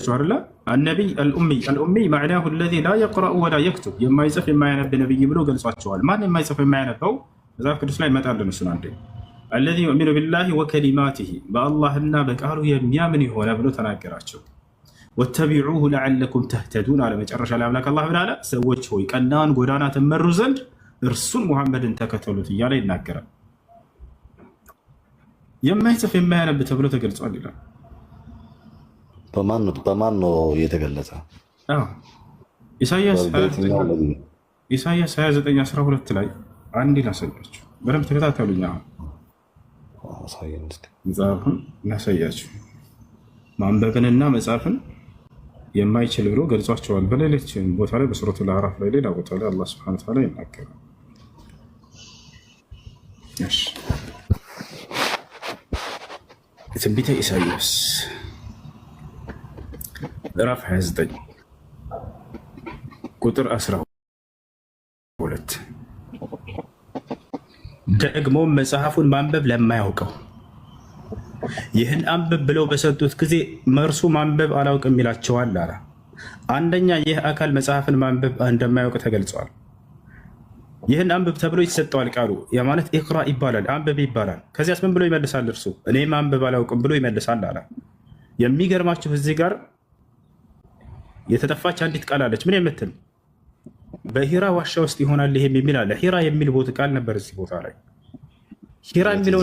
አያችሁ አይደለ? النبي الأمي الأمي معناه الذي لا يقرأ ولا يكتب የማይጽፍ የማያነብ ነብይ ብሎ ገልጿቸዋል። ማን የማይጽፍ የማያነበው መጽሐፍ ቅዱስ ላይ ይመጣልን እሱን አንዴ الذي يؤمن بالله وكلماته በአላህና በቃሉ የሚያምን ይሆነ ብሎ ተናገራቸው። ወተቢዑሁ ለዓለኩም ተህተዱን አለ። መጨረሻ ላይ አምላክ አላህ ምን አለ? ሰዎች ሆይ ቀናን ጎዳና ትመሩ ዘንድ እርሱን ሙሐመድን ተከተሉት እያለ ይናገራል። የማይጽፍ የማያነብ ተብሎ ተገልጿል ይላል። በማን ነው የተገለጸ? ኢሳይያስ 29:12 ላይ አንድ ላሳያችሁ። በደንብ ተከታተሉኝ። መጽሐፍን ላሳያችሁ። ማንበብንና መጽሐፍን የማይችል ብሎ ገልጿቸዋል። በሌሎች ቦታ ላይ በሱረቱል አዕራፍ ላይ ሌላ ቦታ ላይ አላህ ሱብሓነሁ ወተዓላ ይናገራል። እሺ ትንቢተ ኢሳይያስ ምዕራፍ 29 ቁጥር 12 ደግሞ መጽሐፉን ማንበብ ለማያውቀው ይህን አንብብ ብለው በሰጡት ጊዜ መርሱ ማንበብ አላውቅም ይላቸዋል አለ። አንደኛ ይህ አካል መጽሐፍን ማንበብ እንደማያውቅ ተገልጿል። ይህን አንብብ ተብሎ ይሰጠዋል ቃሉ። ያ ማለት ኢቅራ ይባላል፣ አንብብ ይባላል። ከዚያስ ምን ብሎ ይመልሳል? እርሱ እኔ ማንበብ አላውቅም ብሎ ይመልሳል አለ። የሚገርማችሁ እዚህ ጋር የተጠፋች አንዲት ቃል አለች። ምን የምትል በሂራ ዋሻ ውስጥ ይሆናል ይሄም የሚል አለ። ሂራ የሚል ቦታ ቃል ነበር እዚህ ቦታ ላይ ሂራ የሚለው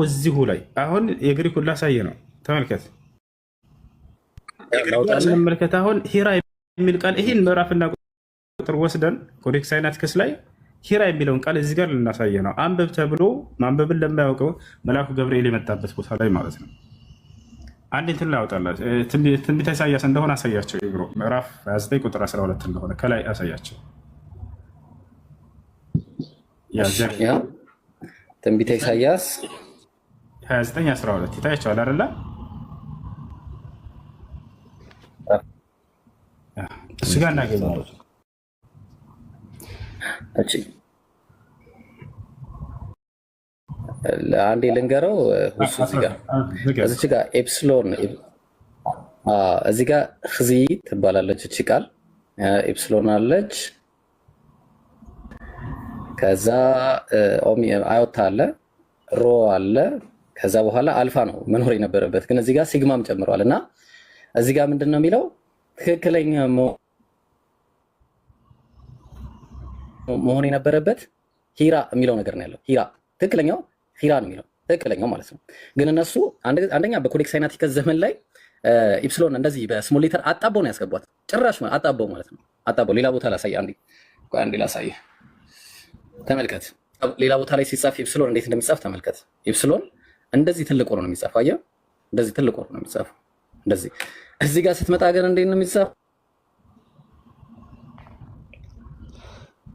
እዚሁ ላይ አሁን የግሪኩን ላሳየ ነው። ተመልከት እንመልከት። አሁን ሂራ የሚል ቃል ይህን ምዕራፍና ቁጥር ወስደን ኮዴክስ ሳይናቲክስ ላይ ሂራ የሚለውን ቃል እዚህ ጋር ልናሳየ ነው። አንብብ ተብሎ ማንበብን ለማያውቀው መልአኩ ገብርኤል የመጣበት ቦታ ላይ ማለት ነው። አንድ እንትን ላውጣላችሁ። ትንቢተ ኢሳይያስ እንደሆነ አሳያቸው። ይግሮ ምዕራፍ 29 ቁጥር 12 እንደሆነ ከላይ አሳያቸው። ትንቢተ ኢሳይያስ 29:12 ይታያቸዋል አይደለ? እሱ ጋር እናገኛለን። እቺ አንዴ ልንገረው። እዚህ ጋር ኤፕሲሎን እዚህ ጋር ኽዚ ትባላለች እቺ ቃል ኤፕሲሎን አለች። ከዛ አዮታ አለ፣ ሮ አለ። ከዛ በኋላ አልፋ ነው መኖር የነበረበት፣ ግን እዚህ ጋር ሲግማም ጨምሯል። እና እዚህ ጋር ምንድን ነው የሚለው? ትክክለኛ መሆን የነበረበት ሂራ የሚለው ነገር ነው ያለው። ሂራ ትክክለኛው ሂራ ነው የሚለው ትክክለኛው ማለት ነው። ግን እነሱ አንደኛ በኮዴክስ ሳይናቲከስ ዘመን ላይ ኢፕሲሎን እንደዚህ በስሞል ሌተር አጣበው ነው ያስገቧት። ጭራሽ አጣበው ማለት ነው። አጣበው ሌላ ቦታ ላሳይ፣ አንዴ ላሳይ። ተመልከት፣ ሌላ ቦታ ላይ ሲጻፍ ኢፕሲሎን እንዴት እንደሚጻፍ ተመልከት። ኢፕሲሎን እንደዚህ ትልቅ ሆኖ ነው የሚጻፈው። አየህ፣ እንደዚህ ትልቅ ሆኖ ነው የሚጻፈው። እንደዚህ እዚህ ጋር ስትመጣ ግን እንዴት ነው የሚጻፈው?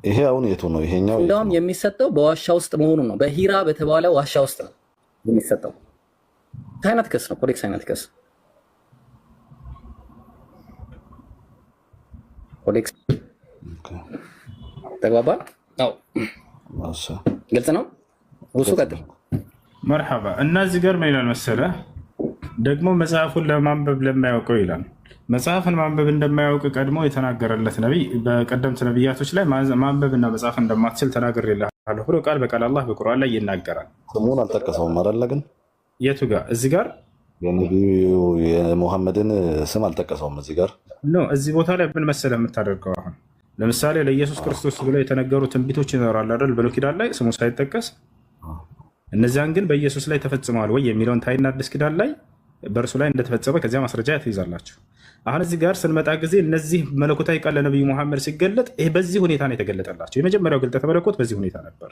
ይሄ አሁን የቱ ነው? ይሄኛው እንደውም የሚሰጠው በዋሻ ውስጥ መሆኑ ነው። በሂራ በተባለ ዋሻ ውስጥ ነው የሚሰጠው። ሳይናቲከስ ነው፣ ኮዴክስ ሳይናቲከስ ኮዴክስ። ተግባባን? አዎ፣ ግልጽ ነው። ውሱ ቀጥል። መርሐባ። እና እዚህ ጋር ምን ይላል መሰለህ? ደግሞ መጽሐፉን ለማንበብ ለማያውቀው ይላል። መጽሐፍን ማንበብ እንደማያውቅ ቀድሞ የተናገረለት ነቢይ በቀደምት ነቢያቶች ላይ ማንበብና መጽሐፍ እንደማትችል ተናግሬልሃለሁ ብሎ ቃል በቃል አላህ በቁርአን ላይ ይናገራል። ስሙን አልጠቀሰውም አይደለ? ግን የቱ ጋር? እዚህ ጋር የነቢዩ የሙሐመድን ስም አልጠቀሰውም። እዚህ ጋር እዚህ ቦታ ላይ ምን መሰለህ የምታደርገው? አሁን ለምሳሌ ለኢየሱስ ክርስቶስ ብለው የተነገሩ ትንቢቶች ይኖራሉ አይደል? ብሉይ ኪዳን ላይ ስሙ ሳይጠቀስ፣ እነዚያን ግን በኢየሱስ ላይ ተፈጽመዋል ወይ የሚለውን ታይና አዲስ ኪዳን ላይ በእርሱ ላይ እንደተፈጸመ ከዚያ ማስረጃ ትይዛላችሁ። አሁን እዚህ ጋር ስንመጣ ጊዜ እነዚህ መለኮታዊ ቃል ለነቢዩ ሙሐመድ ሲገለጥ ይህ በዚህ ሁኔታ ነው የተገለጠላቸው። የመጀመሪያው ግልጠተ መለኮት በዚህ ሁኔታ ነበር።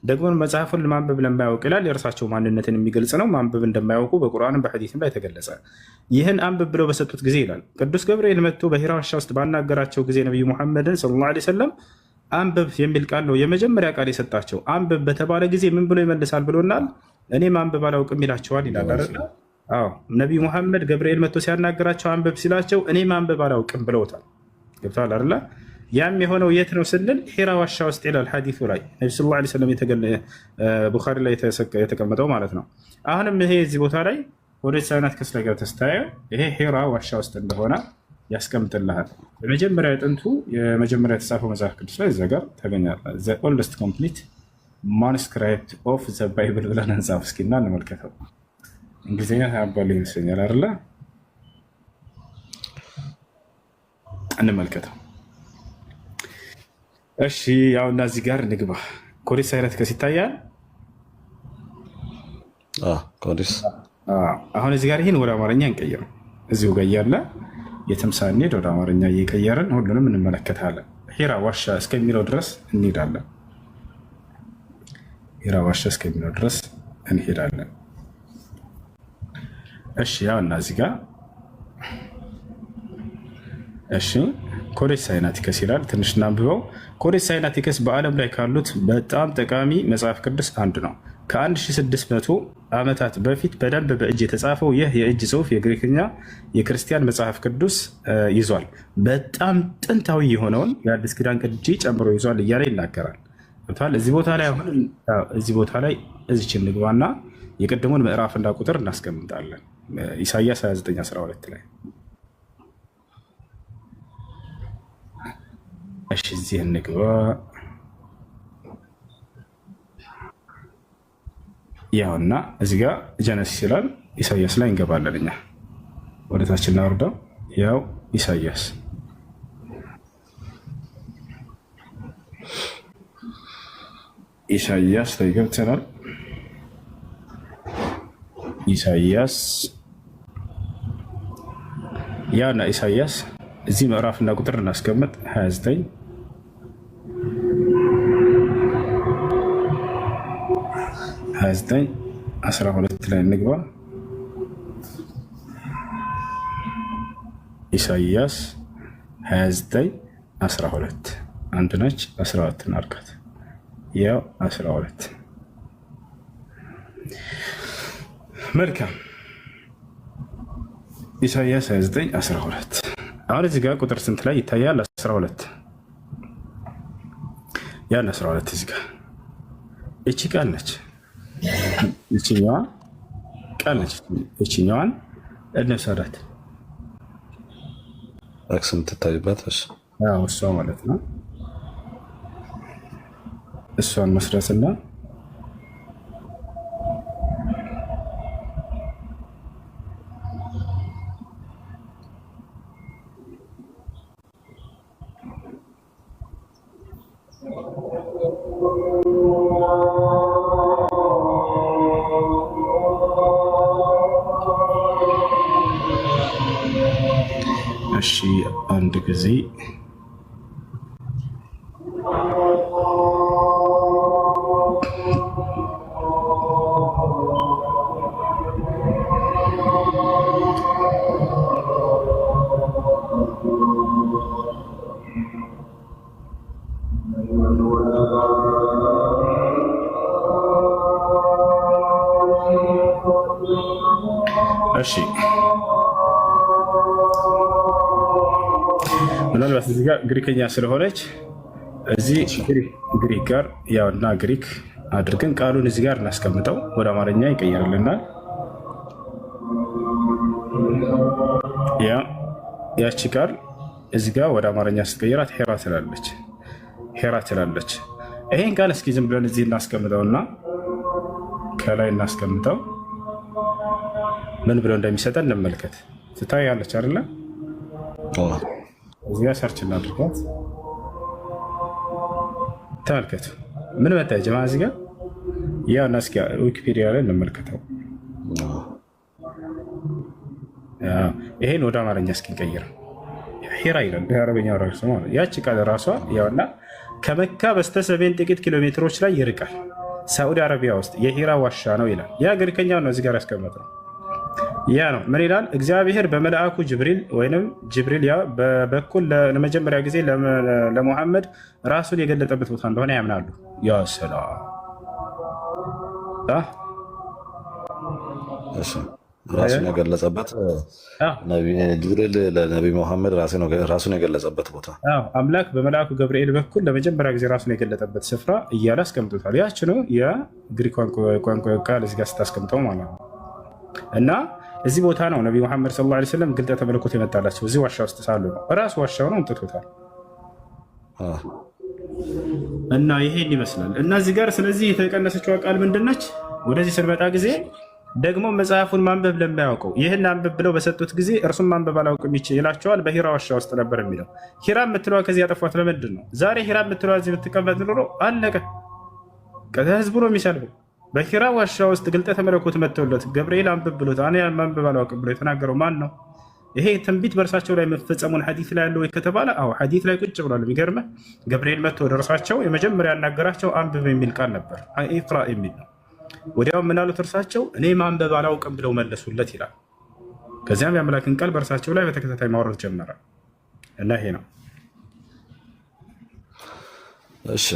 ደግሞ መጽሐፉን ማንበብ ለማያውቅ ይላል። የእርሳቸው ማንነትን የሚገልጽ ነው። ማንበብ እንደማያውቁ በቁርአንም በሐዲስም ላይ ተገለጸ። ይህን አንብብ ብለው በሰጡት ጊዜ ይላል ቅዱስ ገብርኤል መጥቶ በሂራ ዋሻ ውስጥ ባናገራቸው ጊዜ ነቢዩ ሙሐመድን ሰለላሁ ዐለይሂ ወሰለም አንብብ የሚል ቃል ነው የመጀመሪያ ቃል የሰጣቸው። አንብብ በተባለ ጊዜ ምን ብሎ ይመልሳል ብሎናል? እኔ ማንበብ አላውቅም ይላቸዋል ይላል አይደል? አዎ ነቢዩ ሙሐመድ ገብርኤል መጥቶ ሲያናገራቸው አንብብ ሲላቸው እኔ ማንበብ አላውቅም ብለውታል። ገብቶሃል አይደል? ያም የሆነው የት ነው ስንል ሂራ ዋሻ ውስጥ ይላል ሐዲሱ ላይ ነብዩ ሰለላሁ ዐለይሂ ወሰለም ቡኻሪ ላይ የተቀመጠው ማለት ነው። አሁንም ይሄ እዚህ ቦታ ላይ ኮዴስ ሳይናቲከስ ላይ ገብተህ ስታየው ይሄ ሂራ ዋሻ ውስጥ እንደሆነ ያስቀምጥልሃል። በመጀመሪያ ጥንቱ የመጀመሪያ የተጻፈው መጽሐፍ ቅዱስ ላይ እዛ ጋር ታገኛለህ። ዘ ኦልደስት ኮምፕሊት ማኑስክራይፕት ኦፍ ዘ ባይብል ብለን እንጻፍ እስኪና እንመልከተው። እንግሊዝኛ ታባል ይመስለኛል አይደለ? እንመልከተው። እሺ ያው እና እዚህ ጋር ንግባ። ኮዴስ ሳይናቲከስ ይታያል። ኮዴስ አሁን እዚህ ጋር ይህን ወደ አማርኛ እንቀይረው። እዚሁ ጋር እያለ የትም ሳንሄድ ወደ አማርኛ እየቀየርን ሁሉንም እንመለከታለን። ሂራ ዋሻ እስከሚለው ድረስ እንሄዳለን። ሂራ ዋሻ እስከሚለው ድረስ እንሄዳለን። እሺ ያው እና እዚህ ጋር እሺ ኮዴስ ሳይናቲከስ ይላል። ትንሽ እናንብበው። ኮዴስ ሳይናቲከስ በዓለም ላይ ካሉት በጣም ጠቃሚ መጽሐፍ ቅዱስ አንዱ ነው። ከ1600 ዓመታት በፊት በደንብ በእጅ የተጻፈው ይህ የእጅ ጽሑፍ የግሪክኛ የክርስቲያን መጽሐፍ ቅዱስ ይዟል። በጣም ጥንታዊ የሆነውን የአዲስ ኪዳን ቅጂ ጨምሮ ይዟል እያለ ይናገራል። እዚህ ቦታ ላይ አሁን እዚህ ቦታ ላይ እዚች እንግባና የቀደሙን ምዕራፍና ቁጥር እናስቀምጣለን። ኢሳይያስ 29:12 ላይ እሺ፣ እዚህ እንግባ። ያውና እዚህ ጋር ጀነሲስ ይላል። ኢሳይያስ ላይ እንገባለን። እኛ ወደታች እናወርደው። ያው ኢሳይያስ ላይ ገብተናል። ኢሳይያስ ያውና ኢሳይያስ እዚህ ምዕራፍና ቁጥር እናስቀምጥ 29 12 ላይ እንግባ። ኢሳይያስ 29:12 አንድ ነች። 14 አድርጋት። ያው 12 መልካም። ኢሳይያስ 29:12 አሁን እዚህ ጋር ቁጥር ስንት ላይ ይታያል? 12 ያን 12 እዚህ ጋር እቺ ቃል ነች። እቺኛዋ ቃል ነች። እቺኛዋን እንውሰዳት። አክስም ትታይበት። እሷ ማለት ነው። እሷን መስረትና እሺ አንድ ጊዜ እሺ ምናልባት እዚህ ጋር ግሪክኛ ስለሆነች እዚህ ግሪክ ጋር ያውና ግሪክ አድርገን ቃሉን እዚህ ጋር እናስቀምጠው። ወደ አማርኛ ይቀየርልናል። ያቺ ቃል እዚህ ጋር ወደ አማርኛ ስትቀይራት ሄራ ትላለች። ይሄን ቃል እስኪ ዝም ብለን እዚህ እናስቀምጠውና ከላይ እናስቀምጠው። ምን ብለው እንደሚሰጠን እንመልከት። ትታያለች አይደለ? እዚጋ ሰርች እናድርጋት። ተመልከቱ። ምን መጣ ጀማ? እዚጋ ያው እና እስኪ ዊኪፒዲያ ላይ እንመልከተው። ይሄን ወደ አማርኛ እስኪ እንቀይረው። ሂራ ይላል በአረበኛው ራሱ ማለት ያቺ ቃል ራሷ ያውና ከመካ በስተሰሜን ጥቂት ኪሎ ሜትሮች ላይ ይርቃል። ሳዑዲ አረቢያ ውስጥ የሂራ ዋሻ ነው ይላል። ያ ግሪከኛው ነው እዚህ ጋር ያስቀመጠው። ያ ነው ምን ይላል? እግዚአብሔር በመልአኩ ጅብሪል ወይንም ጅብሪል ያ በበኩል ለመጀመሪያ ጊዜ ለሙሐመድ ራሱን የገለጠበት ቦታ እንደሆነ ያምናሉ። ያ ሰላም ራሱን የገለጸበት ጅብሪል ለነቢ ሙሐመድ ራሱን የገለጸበት ቦታ አምላክ በመልአኩ ገብርኤል በኩል ለመጀመሪያ ጊዜ ራሱን የገለጠበት ስፍራ እያለ አስቀምጦታል። ያች ነው የግሪክ ቋንቋ ቃል እዚህ ጋር ስታስቀምጠው ማለት ነው። እና እዚህ ቦታ ነው ነቢ መሐመድ ሰለላሁ ዐለይሂ ወሰለም ግልጠተ መለኮት የመጣላቸው እዚህ ዋሻ ውስጥ ሳሉ ነው። ራሱ ዋሻው ነው እንጥቶታል። እና ይሄን ይመስላል። እና እዚህ ጋር ስለዚህ የተቀነሰችው ቃል ምንድነች? ወደዚህ ስንመጣ ጊዜ ደግሞ መጽሐፉን ማንበብ ለማያውቀው ይህን አንብብ ብለው በሰጡት ጊዜ እርሱም ማንበብ አላውቅም ይላቸዋል። በሂራ ዋሻ ውስጥ ነበር የሚለው። ሂራ የምትለዋ ከዚህ ያጠፏት ለምንድን ነው? ዛሬ ሂራ የምትለዋ እዚህ ብትቀመጥ ኖሮ አለቀ። ህዝቡ ነው የሚሰልበው። በሂራ ዋሻ ውስጥ ግልጠተ መለኮት መጥተውለት ገብርኤል አንብብ ብሎት እኔ ማንበብ አላውቅም ብሎ የተናገረው ማን ነው? ይሄ ትንቢት በእርሳቸው ላይ መፈጸሙን ሐዲስ ላይ ያለው ወይ ከተባለ አዎ ሐዲስ ላይ ቁጭ ብሏል። የሚገርምህ ገብርኤል መጥቶ ወደ እርሳቸው የመጀመሪያ ያናገራቸው አንብብ የሚል ቃል ነበር፣ ኢቅራ የሚል ነው። ወዲያው ምን አሉት እርሳቸው? እኔ ማንበብ አላውቅም ብለው መለሱለት ይላል። ከዚያም የአምላክን ቃል በእርሳቸው ላይ በተከታታይ ማውረድ ጀመረ እና ይሄ ነው። እሺ